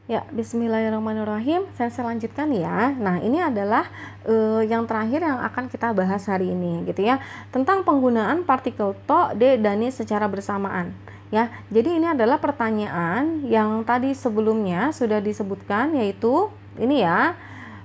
Ya, bismillahirrahmanirrahim. Saya lanjutkan ya. Nah, ini adalah yang terakhir yang akan kita bahas hari ini gitu ya. Tentang penggunaan partikel to, de, dan ni secara bersamaan. Ya, jadi ini adalah pertanyaan yang tadi sebelumnya sudah disebutkan, yaitu ini ya.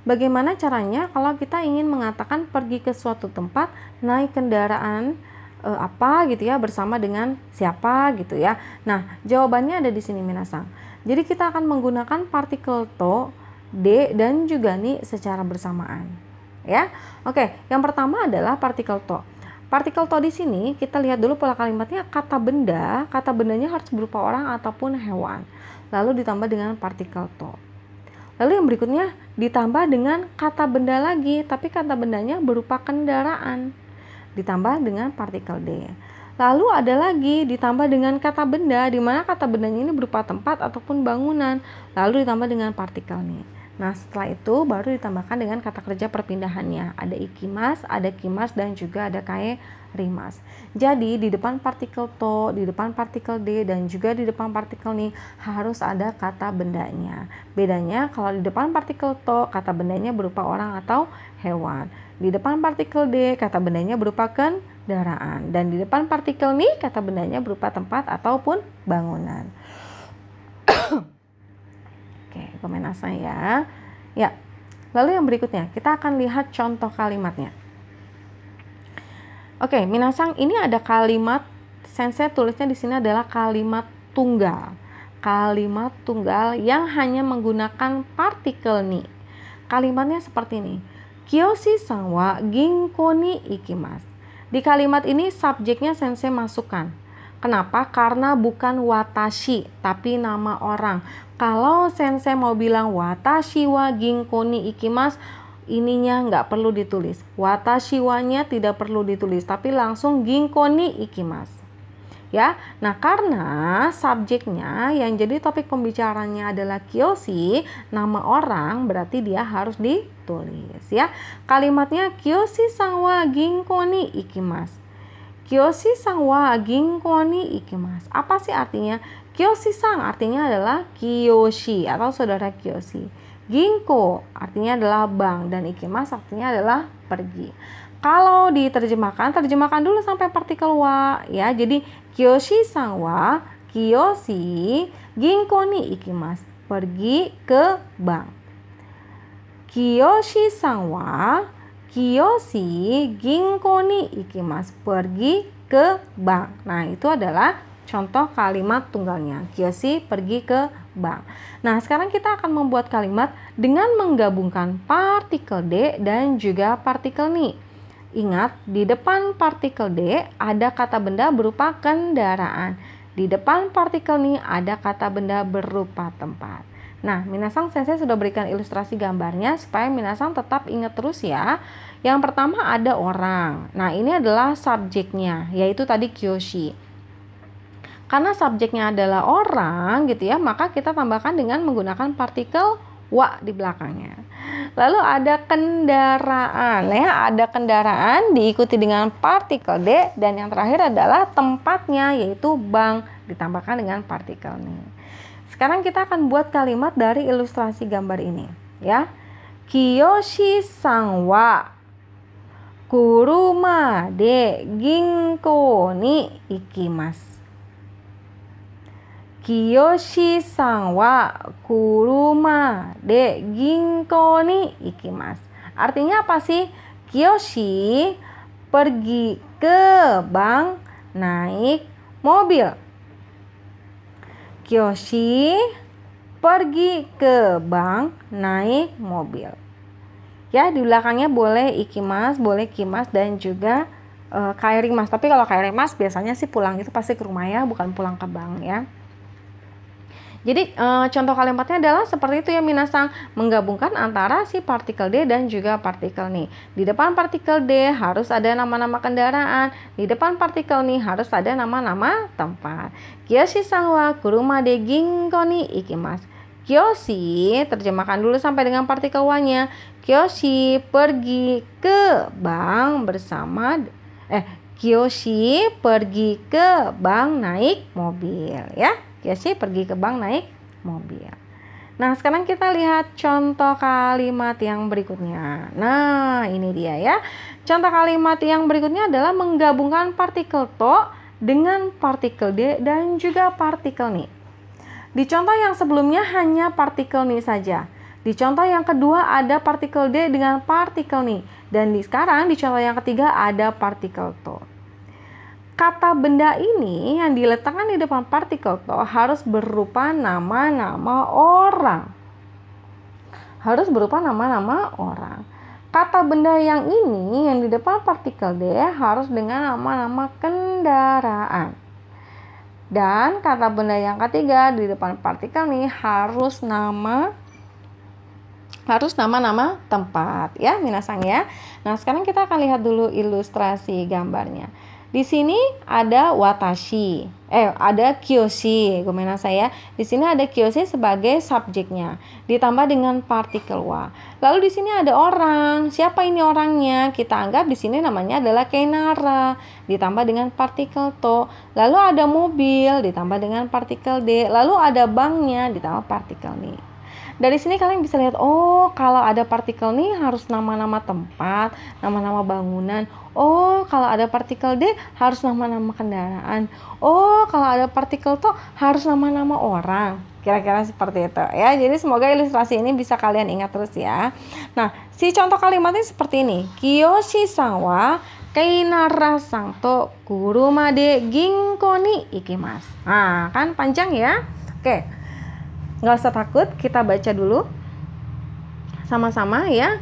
Bagaimana caranya kalau kita ingin mengatakan pergi ke suatu tempat naik kendaraan apa gitu ya, bersama dengan siapa gitu ya. Nah, jawabannya ada di sini minasang. Jadi kita akan menggunakan partikel to, de, dan juga ni secara bersamaan. Ya. Oke, yang pertama adalah partikel to. Partikel to di sini kita lihat dulu pola kalimatnya, kata bendanya harus berupa orang ataupun hewan. Lalu ditambah dengan partikel to. Lalu yang berikutnya ditambah dengan kata benda lagi, tapi kata bendanya berupa kendaraan. Ditambah dengan partikel de. Lalu ada lagi ditambah dengan kata benda, di mana kata bendanya ini berupa tempat ataupun bangunan. Lalu ditambah dengan partikel nih. Nah, setelah itu baru ditambahkan dengan kata kerja perpindahannya. Ada ikimas, ada kimas, dan juga ada kae rimas. Jadi di depan partikel to, di depan partikel de, dan juga di depan partikel nih harus ada kata bendanya. Bedanya kalau di depan partikel to, kata bendanya berupa orang atau hewan. Di depan partikel D, kata bendanya berupa kendaraan. Dan di depan partikel ni, kata bendanya berupa tempat ataupun bangunan. Oke, pemenasa ya. Ya, lalu yang berikutnya, kita akan lihat contoh kalimatnya. Oke, minasang, ini ada kalimat, sensei tulisnya di sini adalah kalimat tunggal. Kalimat tunggal yang hanya menggunakan partikel ni. Kalimatnya seperti ini. Kiyoshi-san wa ginko ni ikimasu. Di kalimat ini subjeknya sensei masukkan. Kenapa? Karena bukan watashi, tapi nama orang. Kalau sensei mau bilang watashi wa ginko ni ikimasu, ininya nggak perlu ditulis. Watashi wa-nya tidak perlu ditulis, tapi langsung ginko ni ikimasu. Ya, nah karena subjeknya yang jadi topik pembicaranya adalah Kiyoshi, nama orang, berarti dia harus ditulis ya. Kalimatnya Kiyoshi-san wa ginko ni ikimasu. Kiyoshi-san wa ginko ni ikimasu. Apa sih artinya? Kiyoshi-san artinya adalah Kiyoshi atau saudara Kiyoshi. Ginko artinya adalah bank, dan ikimasu artinya adalah pergi. Kalau diterjemahkan, terjemahkan dulu sampai partikel wa ya. Jadi Kiyoshi-san wa Kiyoshi ginko ni ikimasu. Pergi ke bank. Kiyoshi-san wa Kiyoshi ginko ni ikimasu. Pergi ke bank. Nah, itu adalah contoh kalimat tunggalnya. Kiyoshi pergi ke bank. Nah, sekarang kita akan membuat kalimat dengan menggabungkan partikel de dan juga partikel ni. Ingat, di depan partikel D ada kata benda berupa kendaraan. Di depan partikel ni ada kata benda berupa tempat. Nah, minasang sensei sudah berikan ilustrasi gambarnya supaya minasang tetap ingat terus ya. Yang pertama ada orang. Nah, ini adalah subjeknya, yaitu tadi Kiyoshi. Karena subjeknya adalah orang gitu ya, maka kita tambahkan dengan menggunakan partikel wa di belakangnya. Lalu ada kendaraan ya, ada kendaraan diikuti dengan partikel D, dan yang terakhir adalah tempatnya yaitu bank ditambahkan dengan partikel ni. Sekarang kita akan buat kalimat dari ilustrasi gambar ini ya. Kiyoshi-san wa kuruma de ginko ni ikimasu. Kiyoshi-san wa kuruma de ginko ni ikimasu. Artinya apa sih? Kiyoshi pergi ke bank naik mobil. Kiyoshi pergi ke bank naik mobil. Ya, di belakangnya boleh ikimas, boleh kimas, dan juga kae rimas. Tapi kalau kae rimas biasanya sih pulang itu pasti ke rumah ya, bukan pulang ke bank ya. Jadi contoh kalimatnya adalah seperti itu ya minasang, menggabungkan antara si partikel D dan juga partikel ni. Di depan partikel D harus ada nama-nama kendaraan, di depan partikel ni harus ada nama-nama tempat. Kiyoshi-san wa kuruma de ginko ni ikimasu. Kiyoshi, terjemahkan dulu sampai dengan partikel wa-nya. Kiyoshi pergi ke bank bersama Kiyoshi pergi ke bank naik mobil ya. Kiyoshi pergi ke bank naik mobil. Nah, sekarang kita lihat contoh kalimat yang berikutnya. Nah, ini dia ya. Contoh kalimat yang berikutnya adalah menggabungkan partikel to dengan partikel d dan juga partikel ni. Di contoh yang sebelumnya hanya partikel ni saja. Di contoh yang kedua ada partikel d dengan partikel ni. Dan sekarang di contoh yang ketiga ada partikel to. Kata benda ini yang diletakkan di depan partikel to harus berupa nama-nama orang. Harus berupa nama-nama orang. Kata benda yang ini yang di depan partikel D harus dengan nama-nama kendaraan. Dan kata benda yang ketiga di depan partikel ini harus nama-nama tempat ya, minasang ya. Nah, sekarang kita akan lihat dulu ilustrasi gambarnya. Di sini ada watashi, ada kyoshi, saya. Di sini ada kyoshi sebagai subjeknya, ditambah dengan partikel wa. Lalu di sini ada orang. Siapa ini orangnya? Kita anggap di sini namanya adalah keinara, ditambah dengan partikel to. Lalu ada mobil, ditambah dengan partikel d. Lalu ada banknya, ditambah partikel ni. Dari sini kalian bisa lihat, oh kalau ada partikel nih harus nama-nama tempat, nama-nama bangunan. Oh kalau ada partikel D harus nama-nama kendaraan. Oh kalau ada partikel to harus nama-nama orang. Kira-kira seperti itu ya. Jadi semoga ilustrasi ini bisa kalian ingat terus ya. Nah, si contoh kalimatnya seperti ini. Kiyoshi-san wa keinara-san to kuruma de ginko ni ikimasu. Nah, kan panjang ya. Oke. Nggak usah takut, kita baca dulu sama-sama ya.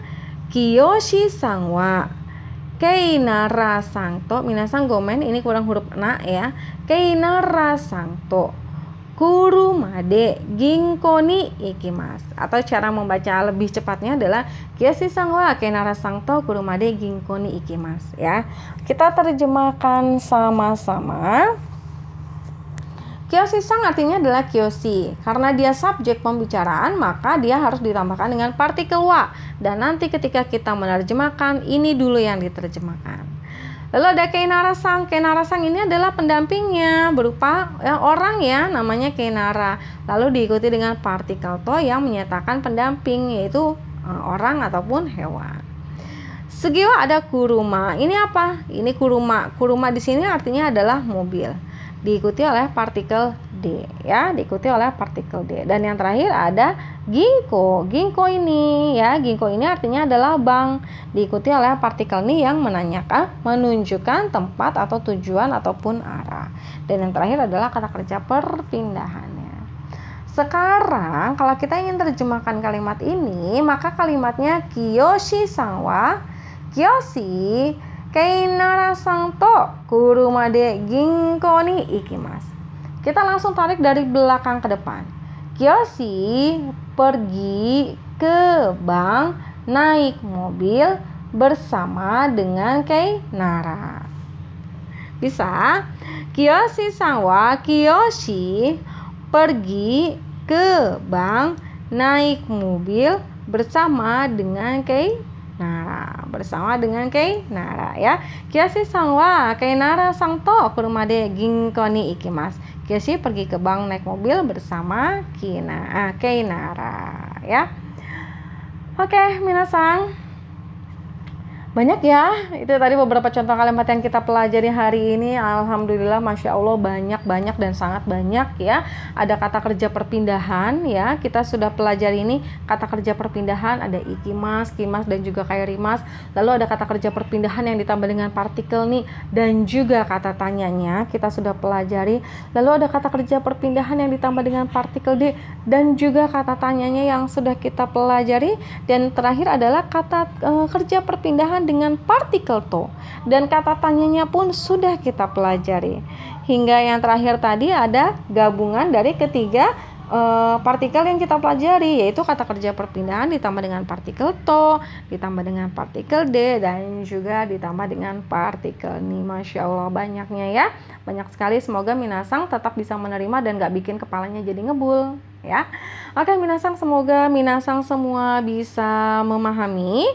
Kiyoshi-san wa keinara-san to, minasang gomen, ini kurang huruf na ya. Keinara-san to kuruma de ginko ni ikimasu. Atau cara membaca lebih cepatnya adalah Kiyoshi-san wa keinara-san to kuruma de ginko ni ikimasu ya. Kita terjemahkan sama-sama. Kiyoshi-san artinya adalah Kiyoshi. Karena dia subjek pembicaraan, maka dia harus ditambahkan dengan partikel wa. Dan nanti ketika kita menerjemahkan, ini dulu yang diterjemahkan. Lalu ada keinara-san. Keinara-san ini adalah pendampingnya, berupa orang ya, namanya keinara. Lalu diikuti dengan partikel to yang menyatakan pendamping, yaitu orang ataupun hewan. Segiwa ada kuruma. Ini apa? Ini kuruma. Kuruma di sini artinya adalah mobil. Diikuti oleh partikel D ya, diikuti oleh partikel D. Dan yang terakhir ada ginko. Ginko ini ya, ginko ini artinya adalah bank. Diikuti oleh partikel ni yang menunjukkan tempat atau tujuan ataupun arah. Dan yang terakhir adalah kata kerja perpindahannya. Sekarang kalau kita ingin terjemahkan kalimat ini, maka kalimatnya Kiyoshi-san wa Kiyoshi keinara-san to kuruma de ginko ni ikimasu. Kita langsung tarik dari belakang ke depan. Kiyoshi pergi ke bank naik mobil bersama dengan keinara. Bisa? Kiyoshi-san wa Kiyoshi pergi ke bank naik mobil bersama dengan keinara ya. Kiyoshi-san wa keinara-san to kuruma de ginko ni ikimasu. Kiyoshi pergi ke bank naik mobil bersama keinara ya. Oke, minasang. Banyak ya, itu tadi beberapa contoh kalimat yang kita pelajari hari ini. Alhamdulillah, Masya Allah, banyak dan sangat banyak ya. Ada kata kerja perpindahan ya, kita sudah pelajari ini. Kata kerja perpindahan ada ikimas, kimas, dan juga kairimas. Lalu ada kata kerja perpindahan yang ditambah dengan partikel nih, dan juga kata tanyanya kita sudah pelajari. Lalu ada kata kerja perpindahan yang ditambah dengan partikel D, dan juga kata tanyanya yang sudah kita pelajari. Dan terakhir adalah kata kerja perpindahan dengan partikel to, dan kata tanyanya pun sudah kita pelajari. Hingga yang terakhir tadi ada gabungan dari ketiga partikel yang kita pelajari, yaitu kata kerja perpindahan ditambah dengan partikel to, ditambah dengan partikel D, dan juga ditambah dengan partikel ni. Masya Allah, banyaknya ya, banyak sekali. Semoga minasang tetap bisa menerima dan gak bikin kepalanya jadi ngebul ya. Oke minasang, semoga minasang semua bisa memahami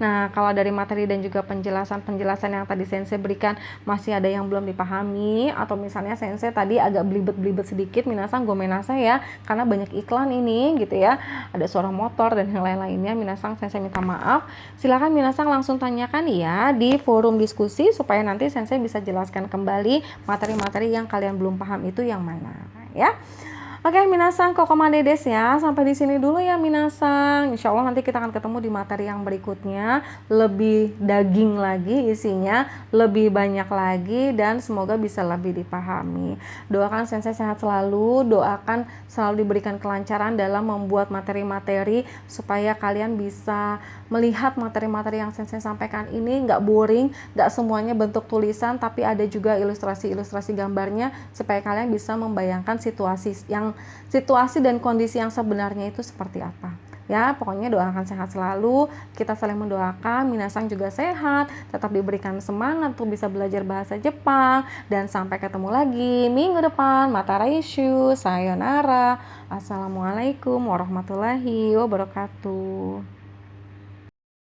Nah, kalau dari materi dan juga penjelasan-penjelasan yang tadi Sensei berikan masih ada yang belum dipahami, atau misalnya Sensei tadi agak belibet-belibet sedikit, minasang gomenasai ya, karena banyak iklan ini gitu ya, ada suara motor dan yang lain-lainnya, minasang Sensei minta maaf. Silakan minasang langsung tanyakan ya di forum diskusi supaya nanti Sensei bisa jelaskan kembali materi-materi yang kalian belum paham itu yang mana ya. Oke, minasang kokomade desu ya. Sampai di sini dulu ya minasang. Insya Allah nanti kita akan ketemu di materi yang berikutnya. Lebih daging lagi isinya, lebih banyak lagi, dan semoga bisa lebih dipahami. Doakan Sensei sehat selalu, doakan selalu diberikan kelancaran dalam membuat materi-materi supaya kalian bisa melihat materi-materi yang Sensei sampaikan ini nggak boring, nggak semuanya bentuk tulisan, tapi ada juga ilustrasi-ilustrasi gambarnya supaya kalian bisa membayangkan situasi dan kondisi yang sebenarnya itu seperti apa. Ya, pokoknya doakan sehat selalu, kita saling mendoakan, minasang juga sehat, tetap diberikan semangat untuk bisa belajar bahasa Jepang, dan sampai ketemu lagi minggu depan. Mata Raishu, sayonara, assalamualaikum warahmatullahi wabarakatuh.